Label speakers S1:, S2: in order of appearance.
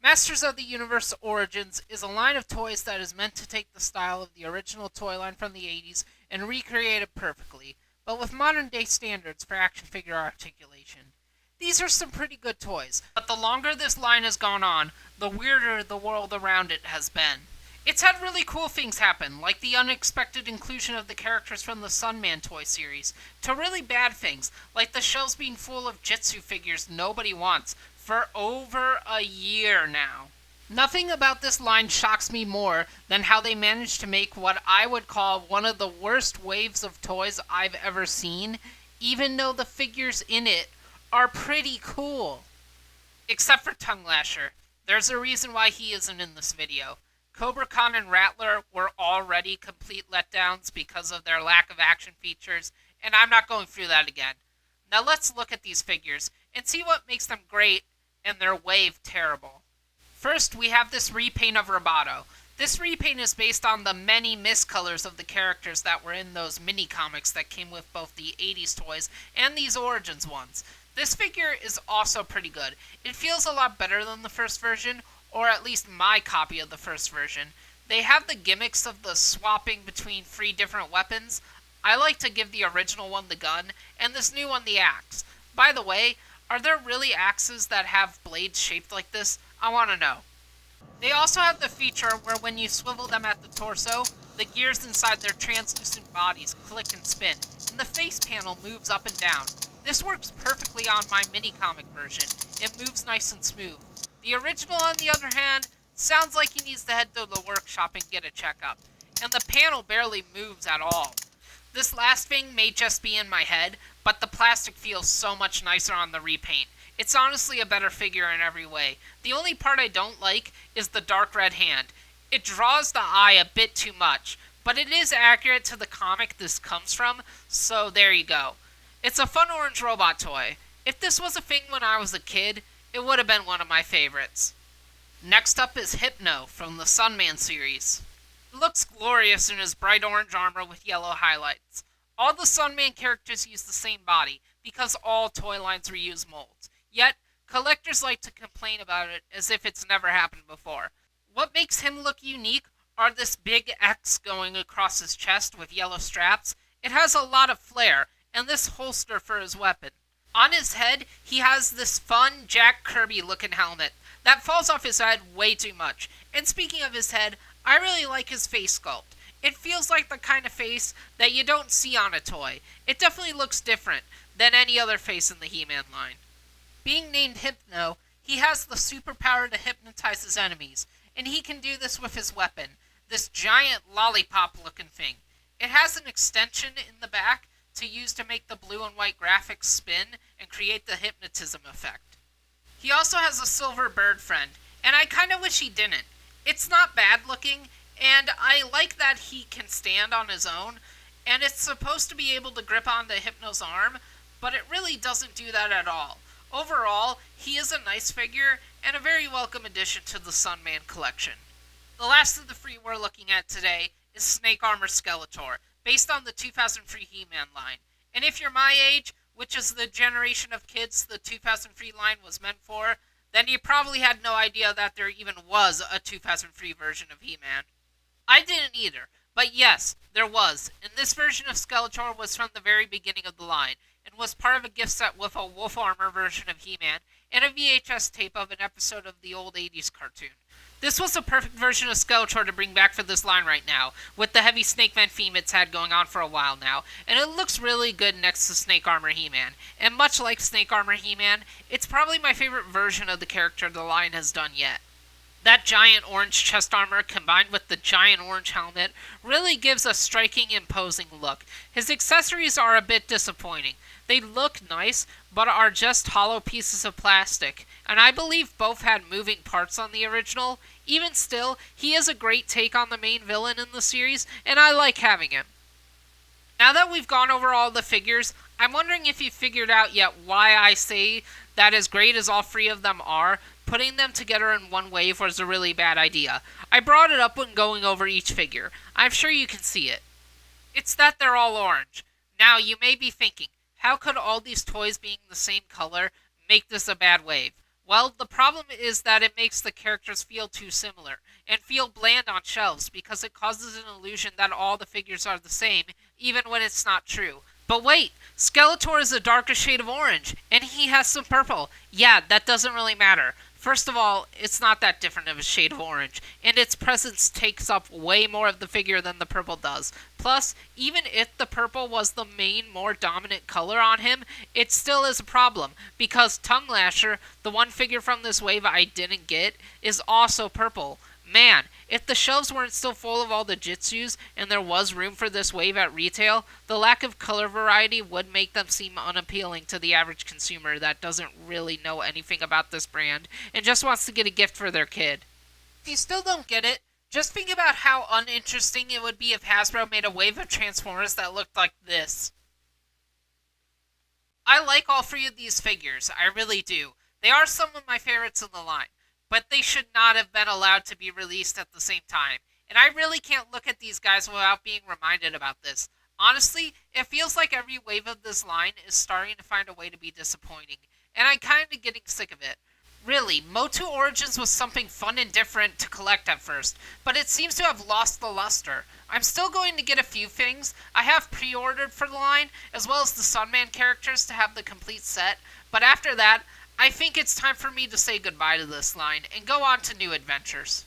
S1: Masters of the Universe Origins is a line of toys that is meant to take the style of the original toy line from the 80s and recreate it perfectly, but with modern day standards for action figure articulation. These are some pretty good toys, but the longer this line has gone on, the weirder the world around it has been. It's had really cool things happen, like the unexpected inclusion of the characters from the Sunman toy series, to really bad things, like the shelves being full of Jitsu figures nobody wants, for over a year now. Nothing about this line shocks me more than how they managed to make what I would call one of the worst waves of toys I've ever seen, even though the figures in it are pretty cool. Except for Tongue Lasher. There's a reason why he isn't in this video. Cobra Khan and Rattler were already complete letdowns because of their lack of action features, and I'm not going through that again. Now let's look at these figures and see what makes them great and their wave terrible. First, we have this repaint of Roboto. This repaint is based on the many miscolors of the characters that were in those mini-comics that came with both the 80s toys and these Origins ones. This figure is also pretty good. It feels a lot better than the first version, or at least my copy of the first version. They have the gimmicks of the swapping between 3 different weapons. I like to give the original one the gun, and this new one the axe. By the way, are there really axes that have blades shaped like this? I want to know. They also have the feature where when you swivel them at the torso, the gears inside their translucent bodies click and spin, and the face panel moves up and down. This works perfectly on my mini-comic version. It moves nice and smooth. The original, on the other hand, sounds like he needs to head to the workshop and get a checkup, and the panel barely moves at all. This last thing may just be in my head, but the plastic feels so much nicer on the repaint. It's honestly a better figure in every way. The only part I don't like is the dark red hand. It draws the eye a bit too much, but it is accurate to the comic this comes from, so there you go. It's a fun orange robot toy. If this was a thing when I was a kid, it would have been one of my favorites. Next up is Hypno from the Sunman series. It looks glorious in his bright orange armor with yellow highlights. All the Sunman characters use the same body, because all toy lines reuse molds. Yet, collectors like to complain about it as if it's never happened before. What makes him look unique are this big X going across his chest with yellow straps. It has a lot of flair, and this holster for his weapon. On his head, he has this fun Jack Kirby looking helmet that falls off his head way too much. And speaking of his head, I really like his face sculpt. It feels like the kind of face that you don't see on a toy. It definitely looks different than any other face in the He-Man line. Being named Hypno, he has the superpower to hypnotize his enemies, and he can do this with his weapon, this giant lollipop-looking thing. It has an extension in the back to use to make the blue and white graphics spin and create the hypnotism effect. He also has a silver bird friend, and I kinda wish he didn't. It's not bad looking, and I like that he can stand on his own, and it's supposed to be able to grip onto Hypno's arm, but it really doesn't do that at all. Overall, he is a nice figure, and a very welcome addition to the Sunman collection. The last of the 3 we're looking at today is Snake Armor Skeletor, based on the 2003 He-Man line. And if you're my age, which is the generation of kids the 2003 line was meant for, then you probably had no idea that there even was a 2003 version of He-Man. I didn't either, but yes, there was, and this version of Skeletor was from the very beginning of the line, and was part of a gift set with a wolf armor version of He-Man, and a VHS tape of an episode of the old 80s cartoon. This was a perfect version of Skeletor to bring back for this line right now, with the heavy Snake Man theme it's had going on for a while now, and it looks really good next to Snake Armor He-Man. And much like Snake Armor He-Man, it's probably my favorite version of the character the line has done yet. That giant orange chest armor combined with the giant orange helmet really gives a striking, imposing look. His accessories are a bit disappointing. They look nice, but are just hollow pieces of plastic, and I believe both had moving parts on the original. Even still, he is a great take on the main villain in the series, and I like having him. Now that we've gone over all the figures, I'm wondering if you figured out yet why I say that as great as all 3 of them are, putting them together in one wave was a really bad idea. I brought it up when going over each figure. I'm sure you can see it. It's that they're all orange. Now, you may be thinking, how could all these toys being the same color make this a bad wave? Well, the problem is that it makes the characters feel too similar and feel bland on shelves because it causes an illusion that all the figures are the same, even when it's not true. But wait, Skeletor is a darker shade of orange, and he has some purple. Yeah, that doesn't really matter. First of all, it's not that different of a shade of orange, and its presence takes up way more of the figure than the purple does. Plus, even if the purple was the main, more dominant color on him, it still is a problem, because Tongue Lasher, the one figure from this wave I didn't get, is also purple. Man, if the shelves weren't still full of all the Jitsus and there was room for this wave at retail, the lack of color variety would make them seem unappealing to the average consumer that doesn't really know anything about this brand and just wants to get a gift for their kid. If you still don't get it, just think about how uninteresting it would be if Hasbro made a wave of Transformers that looked like this. I like all three of these figures, I really do. They are some of my favorites in the line, but they should not have been allowed to be released at the same time. And I really can't look at these guys without being reminded about this. Honestly, it feels like every wave of this line is starting to find a way to be disappointing, and I'm kind of getting sick of it. Really, MOTU Origins was something fun and different to collect at first, but it seems to have lost the luster. I'm still going to get a few things. I have pre-ordered for the line, as well as the Sunman characters to have the complete set, but after that, I think it's time for me to say goodbye to this line and go on to new adventures.